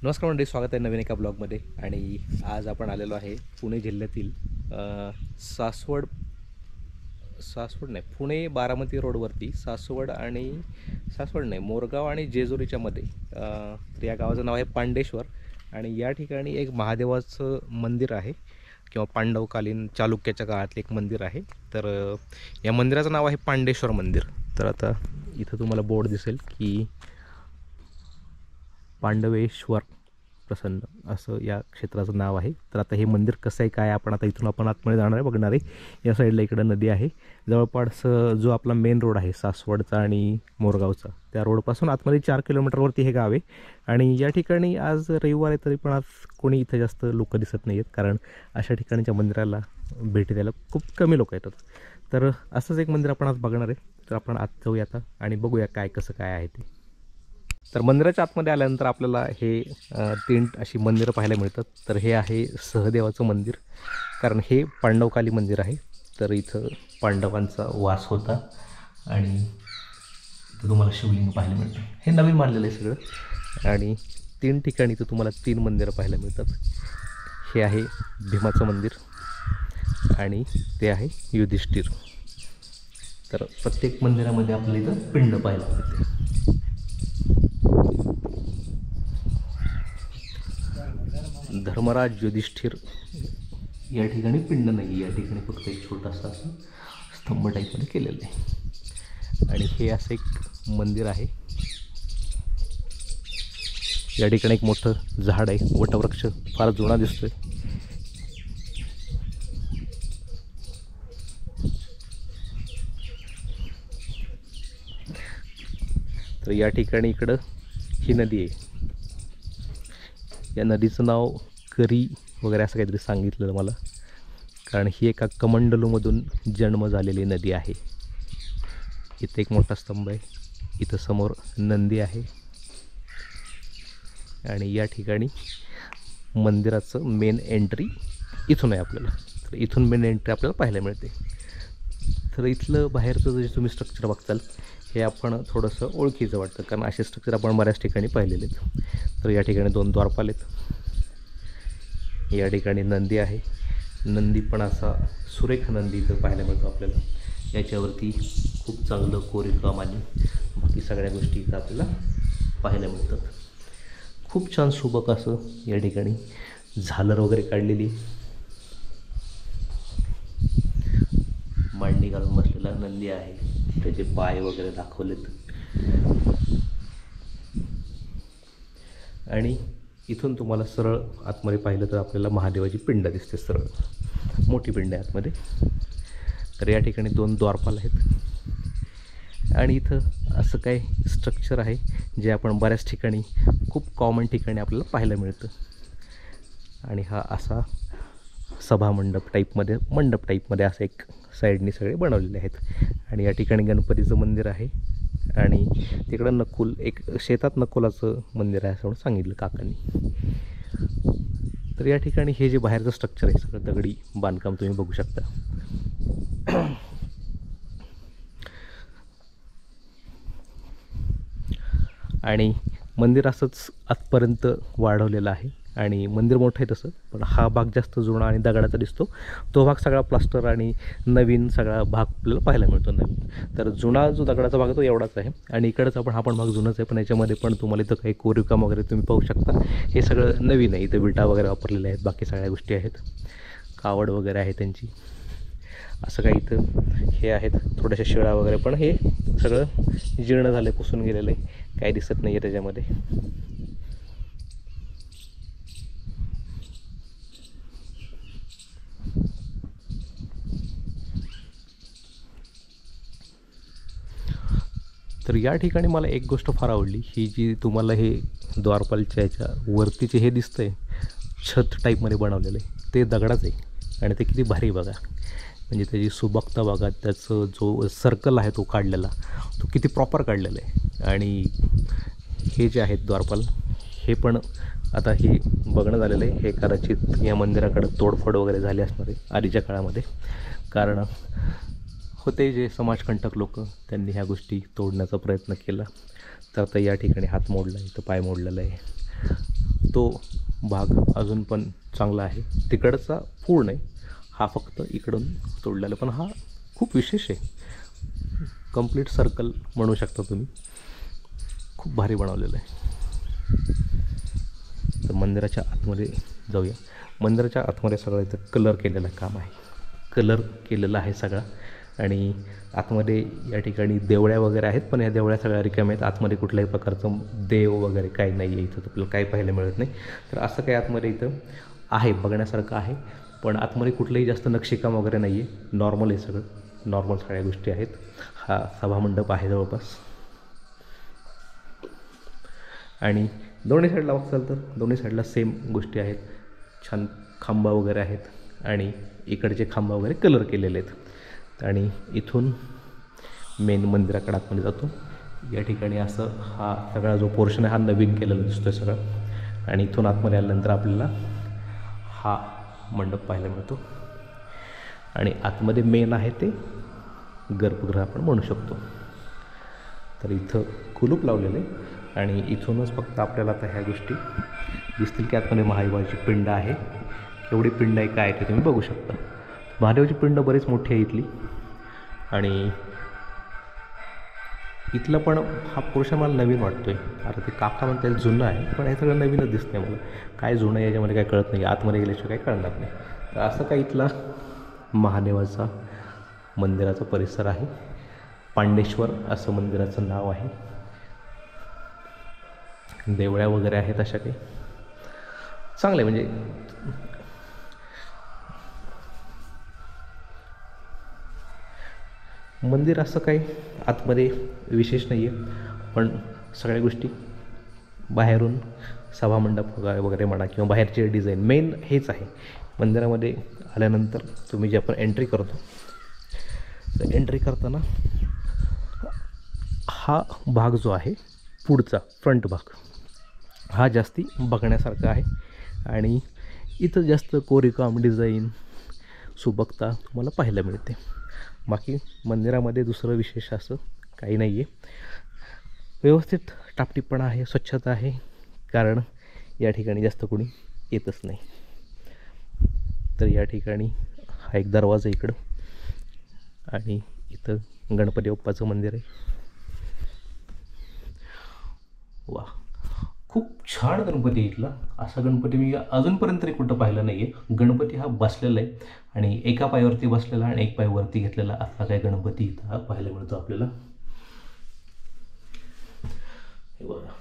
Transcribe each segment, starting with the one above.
नमस्कार मंडळी, स्वागत आहे नवीन एका ब्लॉगमध्ये. आणि आज आपण आलेलो आहे पुणे जिल्ह्यातील सासवड सासवड नाही पुणे बारामती रोडवरती सासवड नाही, मोरगाव आणि जेजुरीच्या मध्ये. तर या गावाचं नाव आहे पांडेश्वर. आणि या ठिकाणी एक महादेवाचं मंदिर आहे किंवा पांडवकालीन चालुक्याच्या काळातलं एक मंदिर आहे. तर या मंदिराचं नाव आहे पांडेश्वर मंदिर. तर आता इथं तुम्हाला बोर्ड दिसेल की पांडवेश्वर प्रसन्न असं या क्षेत्राचं नाव आहे. तर आता हे मंदिर कसं आहे काय, आपण आतमध्ये जाणार आहे, बघणार आहे. या साईडला इकडं नदी आहे. जवळपास जो आपला मेन रोड आहे सासवडचा आणि मोरगावचा, त्या रोडपासून आतमध्ये 4 किलोमीटरवरती हे गाव आहे. आणि या ठिकाणी आज रविवार आहे तरी पण आज कोणी इथं जास्त लोक दिसत नाही आहेत, कारण अशा ठिकाणच्या मंदिराला भेटी द्यायला खूप कमी लोक येतात. तर असंच एक मंदिर आपण आज बघणार आहे. तर आपण आज जाऊया आता आणि बघूया काय कसं काय आहे ते. तर मंदिराच्या आतमध्ये आल्यानंतर आपल्याला हे 3 अशी मंदिरं पाहायला मिळतात. तर हे आहे सहदेवाचं मंदिर, कारण हे पांडवकाली मंदिर आहे. तर इथं पांडवांचा वास होता आणि इथं तुम्हाला शिवलिंग पाहायला मिळतं. हे नवीन मानलेलं आहे सगळं. आणि 3 ठिकाणी इथं तुम्हाला 3 मंदिरं पाहायला मिळतात. हे आहे भीमाचं मंदिर आणि ते आहे युधिष्ठिर. तर प्रत्येक मंदिरामध्ये आपल्याला इथं पिंड पाहायला मिळते. धर्मराज युधिष्ठिर या ठिकाणी पिंड नाही, या ठिकाणी फक्त एक छोटासा असं स्तंभ टाईपमध्ये केलेलं आहे. आणि हे असं एक मंदिर आहे. या ठिकाणी एक मोठं झाड आहे, वटवृक्ष फार जुना दिसतोय. तर या ठिकाणी इकडं ही नदी आहे. या नदीचं नाव करी वगैरे असं काहीतरी सांगितलं मला, कारण ही एका कमंडलूमधून जन्म झालेली नदी आहे. इथे एक मोठा स्तंभ आहे, इथं समोर नंदी आहे. आणि या ठिकाणी मंदिराचं मेन एंट्री इथून आहे आपल्याला. तर इथून मेन एंट्री आपल्याला पाहायला मिळते. तर इथलं बाहेरचं जे तुम्ही स्ट्रक्चर बघताल हे आपण थोडंसं ओळखीचं वाटतं, कारण असे स्ट्रक्चर आपण बऱ्याच ठिकाणी पाहिलेले आहेत. तर या ठिकाणी 2 द्वारपाल आहेत. या ठिकाणी नंदी आहे. नंदी पण असा सुरेख नंदी इथं पाहायला मिळतो आपल्याला. याच्यावरती खूप चांगलं कोरीवकाम आणि बाकी सगळ्या गोष्टी इथं आपल्याला पाहायला मिळतात. खूप छान सुबक असं या ठिकाणी झालर वगैरे काढलेली, मांडणी घालून बसलेला नंदी आहे. त्याचे पाय वगैरे दाखवलेत. आणि इथून तुम्हाला सरळ आतमध्ये पाहिलं तर आपल्याला महादेवाची पिंड दिसते, सरळ मोठी पिंड आहे आतमध्ये. तर या ठिकाणी 2 द्वारपाल आहेत. आणि इथं असं काही स्ट्रक्चर आहे जे आपण बऱ्याच ठिकाणी, खूप कॉमन ठिकाणी आपल्याला पाहायला मिळतं. आणि हा असा मंडप टाईपमध्ये असं एक साईडनी सगळे बनवलेले आहेत. आणि या ठिकाणी गणपतीचं मंदिर आहे. आणि तिकडं एक शेतात नकुलाचं मंदिर आहे असं म्हणून सांगितलं काकांनी. तर या ठिकाणी हे जे बाहेरचं स्ट्रक्चर आहे सगळं दगडी बांधकाम तुम्ही बघू शकता. आणि मंदिर असंच आतपर्यंत वाढवलेलं आहे. आणि मंदिर मोठं आहे तसं, पण हा भाग जास्त जुना आणि दगडाचा दिसतो. तो भाग सगळा प्लास्टर आणि नवीन सगळा भाग आपल्याला पाहायला मिळतो नवीन. तर जुना जो दगडाचा भाग आहे तो एवढाच आहे. आणि इकडंच हा पण भाग जुनाच आहे, पण याच्यामध्ये पण तुम्हाला इथं काही कोरीवकाम वगैरे तुम्ही पाहू शकता. हे सगळं नवीन आहे. इथं विटा वगैरे वापरलेल्या आहेत, बाकी सगळ्या गोष्टी आहेत. कावड वगैरे आहे त्यांची. असं काही इथं हे आहेत थोड्याशा शिळा वगैरे, पण हे सगळं जीर्ण झालं, पुसून गेलेलं आहे, काही दिसत नाही आहे त्याच्यामध्ये. तर या ठिकाणी मला एक गोष्ट फार आवडली, ही जी तुम्हाला हे द्वारपालच्या ह्याच्या वरतीचे हे दिसतंय छत टाईपमध्ये बनवलेलं आहे, ते दगडाचं आहे. आणि ते किती भारी बघा, म्हणजे त्याची सुबकता बघा, त्याचं जो सर्कल आहे तो काढलेला, तो किती प्रॉपर काढलेला आहे. आणि हे जे आहेत द्वारपाल, हे पण आता हे बघणं झालेलं आहे. हे कदाचित या मंदिराकडं तोडफोड वगैरे झाली असणार आहे आधीच्या काळामध्ये, कारण होते जे समाजकंटक लोक, त्यांनी ह्या गोष्टी तोडण्याचा प्रयत्न केला. तर आता या ठिकाणी हात मोडला, इथं पाय मोडलेला आहे. तो भाग अजून पण चांगला आहे. तिकडचा पूर्ण आहे, हा फक्त इकडून तोडलेला, पण हा खूप विशेष आहे. कंप्लीट सर्कल म्हणू शकता तुम्ही. खूप भारी बनवलेलं आहे. तर मंदिराच्या आतमध्ये जाऊया. मंदिराच्या आतमध्ये सगळं इथं कलर केलेलं काम आहे. कलर केलेला आहे सगळा. आणि आतमध्ये या ठिकाणी देवळ्या वगैरे आहेत, पण या देवळ्या सगळ्या रिकाम्या आहेत. आतमध्ये कुठल्याही प्रकारचं देव वगैरे काही नाही आहे इथं, आपल्याला काही पाहायला मिळत नाही. तर असं काही आतमध्ये इथं आहे, बघण्यासारखं आहे. पण आतमध्ये कुठलंही जास्त नक्षीकाम वगैरे नाही आहे. नॉर्मल आहे सगळं, नॉर्मल सगळ्या गोष्टी आहेत. हा सभामंडप आहे जवळपास. आणि दोन्ही साईडला बघताल तर दोन्ही साईडला सेम गोष्टी आहेत. छान खांबा वगैरे आहेत आणि इकडचे खांबा वगैरे कलर केलेले आहेत. आणि इथून मेन मंदिराकडे आतमध्ये जातो. या ठिकाणी असं हा सगळा जो पोर्शन आहे हा नवीन केलेला दिसतो आहे सगळं. आणि इथून आतमध्ये आल्यानंतर आपल्याला हा मंडप पाहायला मिळतो. आणि आतमध्ये मेन आहे ते गर्भगृह आपण म्हणू शकतो. तर इथं कुलूप लावलेलं आहे आणि इथूनच फक्त आपल्याला आता ह्या गोष्टी दिसतील की आतमध्ये महादेवाची पिंड आहे. एवढी पिंड आहे काय ते तुम्ही बघू शकता. महादेवाची पिंड बरीच मोठी आहे इथली. आणि इथलं पण हा पोर्शन मला नवीन वाटतो आहे. आता ते काका म्हणतात जुनं आहे, पण हे सगळं नवीनच दिसतं आहे मला. काय जुनं आहे याच्यामध्ये काय कळत नाही, आतमध्ये गेल्याशिवाय काही कळणार नाही. तर असं काय इथला महादेवाचा मंदिराचा परिसर आहे. पांडेश्वर असं मंदिराचं नाव आहे. देवळ्या वगैरे आहेत अशा काही चांगले, म्हणजे मंदिर असं काही आतमध्ये विशेष नाही आहे. पण सगळ्या गोष्टी बाहेरून सभामंडप वगैरे म्हणा किंवा बाहेरचे डिझाईन मेन हेच आहे. मंदिरामध्ये आल्यानंतर तुम्ही जे आपण एंट्री करतो, तर एंट्री करताना हा भाग जो आहे पुढचा फ्रंट भाग हा जास्ती बघण्यासारखा आहे. आणि इथं जास्त कोरीकाम डिझाईन सुबकता तुम्हाला पाहायला मिळते. बाकी मंदिरामध्ये दुसरं विशेष असं काही नाही आहे. व्यवस्थित टापटीपणा आहे, स्वच्छता आहे, कारण या ठिकाणी जास्त कोणी येतच नाही. तर या ठिकाणी हा एक दरवाजा इकडं आणि इथं गणपती बाप्पाचं मंदिर आहे. वा, खूप छान गणपती आहे इथला. असा गणपती मी अजूनपर्यंत तरी कुठं पाहिलं नाही आहे. गणपती हा बसलेला आहे आणि एका पायावरती बसलेला आणि एक पाय वरती घेतलेला असा काही गणपती इथं हा पाहायला मिळतो आपल्याला. हे बघा,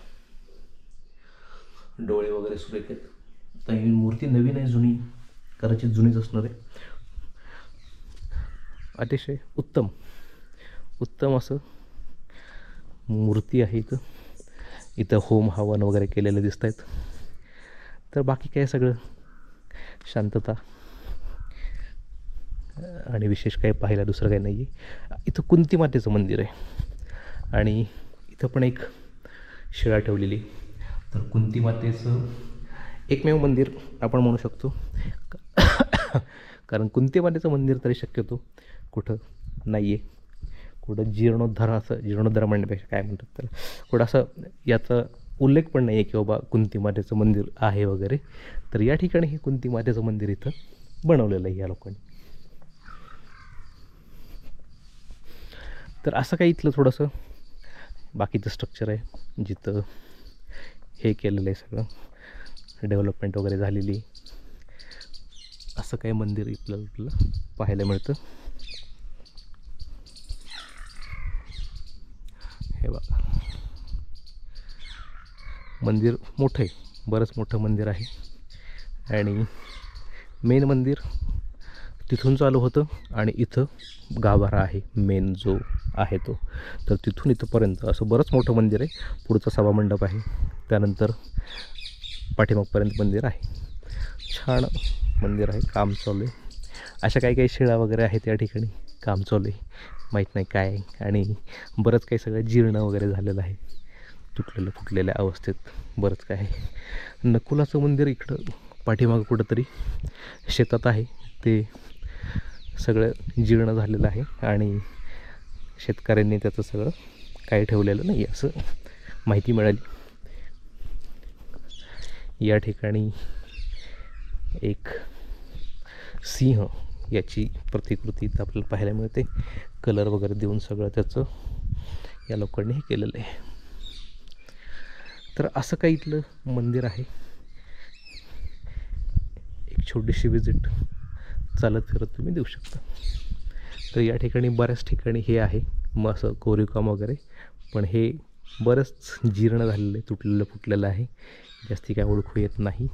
डोळे वगैरे सुरेख आहेत. तर ही मूर्ती नवीन आहे, जुनी कदाचित जुनीच असणार आहे. अतिशय उत्तम उत्तम असं मूर्ती आहे इथं. इथं होम हवन वगैरे केलेलं दिसत आहेत. तर बाकी काय सगळं शांतता आणि विशेष काही पाहायला दुसरं काही नाही आहे. इथं कुंती मातेचं मंदिर आहे आणि इथं पण एक शिळा ठेवलेली. तर कुंती मातेचं एकमेव मंदिर आपण म्हणू शकतो, कारण कुंती मातेचं मंदिर तरी शक्यतो कुठं नाही आहे. कुठं जीर्णोद्धार म्हणण्यापेक्षा काय म्हणतात त्याला, कुठं असं याचा उल्लेख पण नाही आहे की बाबा कुंती मातेचं मंदिर आहे वगैरे. तर या ठिकाणी हे कुंती मातेचं मंदिर इथं बनवलेलं आहे या लोकांनी. तर असं काही इथलं थोडंसं बाकीचं स्ट्रक्चर आहे जिथं हे केलेलं आहे, सगळं डेव्हलपमेंट वगैरे झालेली. असं काही मंदिर आपल्याला पाहायला मिळतं. हे बघा, मंदिर मोठं आहे, बरंच मोठं मंदिर आहे. आणि मेन मंदिर तिथून चालू होतं आणि इथं गाभारा आहे मेन जो आहे तो. तर तिथून इथंपर्यंत असं बरंच मोठं मंदिर आहे. पुढचा सभामंडप आहे, त्यानंतर पाठीमागपर्यंत मंदिर आहे. छान मंदिर आहे, काम चालू आहे. अशा काही शिळा वगैरे आहेत या ठिकाणी, काम चालू आहे, माहीत नाही काय आहे. आणि बरंच काही सगळं जीर्ण वगैरे झालेलं आहे, तुटलेलं फुटलेल्या अवस्थेत बरंच काय आहे. नकुलाचं मंदिर इकडं पाठीमागं कुठंतरी शेतात आहे, ते सगळं जीर्ण झालेलं आहे आणि शेतकऱ्यांनी त्याचं सगळं काही ठेवलेलं नाही असं माहिती मिळाली. या ठिकाणी एक सिंह याची प्रतिकृती इथं आपल्याला पाहायला मिळते. कलर वगैरे देऊन सगळं त्याचं या लोकांनी हे केलेलं आहे. तर असं काही इथलं मंदिर आहे. एक छोटीशी विजिट चालत फिरत तुम्ही देऊ शकता. तर या ठिकाणी बऱ्याच ठिकाणी हे आहे मग असं कोरीवकाम वगैरे, पण हे बरंच जीर्ण झालेलं आहे, तुटलेलं फुटलेलं आहे, जास्ती काय ओळखू येत नाही.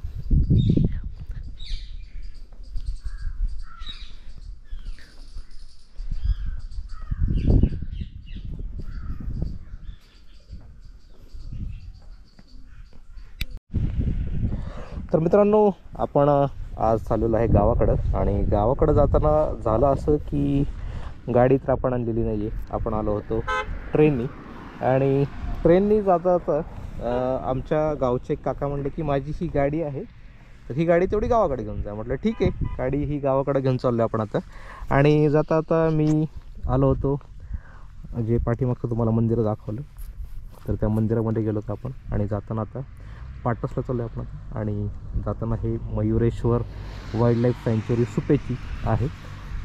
तर मित्रांनो, आपण आज चाललेलो आहे गावाकडं, आणि गावाकडं जाताना झालं असं की गाडी तर आपण आणलेली नाही आहे. आपण आलो होतो ट्रेननी, आणि ट्रेननी जाता जाता आमच्या गावचे एक काका म्हणले की माझी ही गाडी आहे, तर ही गाडी तेवढी गावाकडे घेऊन जा. म्हटलं ठीक आहे, गाडी ही गावाकडे घेऊन चाललो आपण आता. आणि जाता आता मी आलो होतो जे पाठीमागचं तुम्हाला मंदिर दाखवलं, तर त्या मंदिरामध्ये गेलो होतो आपण. आणि जाताना आता पाटसला चाललो आहे आपण, आणि जाताना हे मयुरेश्वर वाईल्ड लाईफ सँच्युरी सुपेची आहे.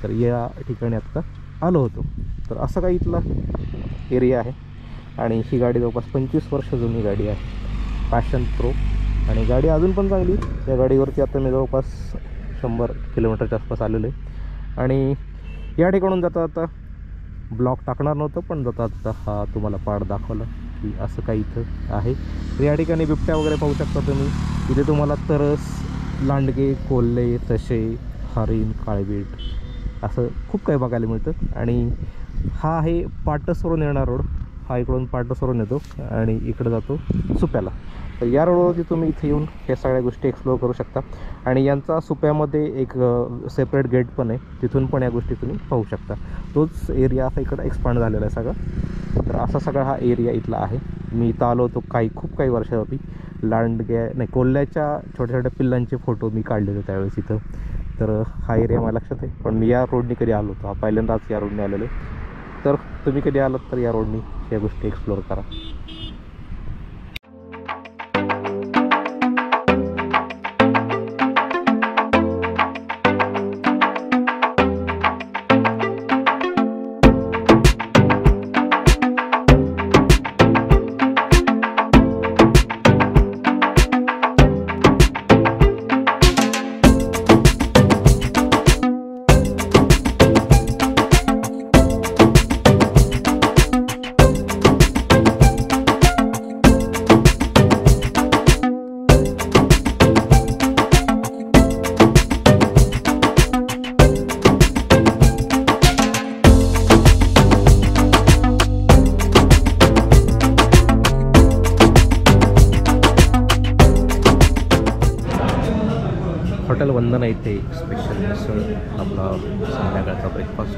तर या ठिकाणी आत्ता आलो होतो. तर असं काही इथला एरिया आहे, आणि ही गाडी जवळपास 25 वर्ष जुनी गाडी आहे, पॅशन प्रो. आणि गाडी अजून पण चांगली. या गाडीवरती आता मी जवळपास 100 किलोमीटरच्या आसपास आलेलो आहे. आणि या ठिकाणून जाता आता ब्लॉक टाकणार नव्हतं, पण जाता आता हा तुम्हाला पाड दाखवला की असं काही इथं आहे. तर या ठिकाणी बिबट्या वगैरे पाहू शकता तुम्ही. इथे तुम्हाला तरस, लांडगे, कोल्हे, तसे, हरिण, काळवीट असं खूप काही बघायला मिळतं. आणि हा आहे पाटसवरून येणारा रोड. हा इकडून पाटसवरून येतो आणि इकडं जातो सुप्याला. तर या रोडवरती तुम्ही इथे येऊन ह्या सगळ्या गोष्टी एक्सप्लोअर करू शकता. आणि यांचा सुप्यामध्ये एक सेपरेट गेट पण आहे, तिथून पण या गोष्टी तुम्ही पाहू शकता. तोच एरिया असा इकडं एक्सपांड झालेला आहे सगळा. तर असा सगळा हा एरिया इथला आहे. मी इथं आलो होतो खूप काही वर्षापूर्वी. कोल्ह्याच्या छोट्या छोट्या पिल्लांचे फोटो मी काढले होते त्यावेळेस इथं. तर हा एरिया मला लक्षात आहे, पण मी या रोडनी कधी आलो होतो, पहिल्यांदाच या रोडने आलेलो आहे. तर तुम्ही कधी आलात तर या रोडनी या गोष्टी एक्सप्लोअर करा. हॉटेल वंदना इथे स्पेशल मिसळ आपला संध्याकाळचा ब्रेकफास्ट.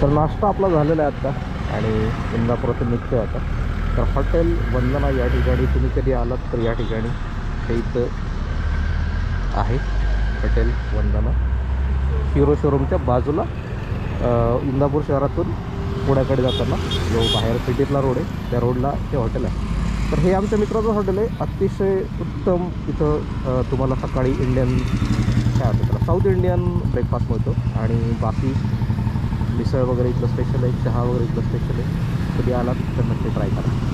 तर नाश्ता आपला झालेला आहे आत्ता, आणि इंदापुरातून निघतो आता. तर हॉटेल वंदना या ठिकाणी तुम्ही कधी आलात तर या ठिकाणी हे इथं आहे हॉटेल वंदना, हिरो शोरूमच्या बाजूला. इंदापूर शहरातून पुण्याकडे जाताना जो बाहेर सिटीतला रोड आहे त्या रोडला ते हॉटेल आहे. तर हे आमच्या मित्राचं हॉटेल आहे, अतिशय उत्तम. इथं तुम्हाला सकाळी इंडियन काय होतं त्याला साऊथ इंडियन ब्रेकफास्ट मिळतो, आणि बाकी मिसळ वगैरे इथलं स्पेशल आहे, चहा वगैरे इथलं स्पेशल आहे. कधी आलात तर नक्की ट्राय करा.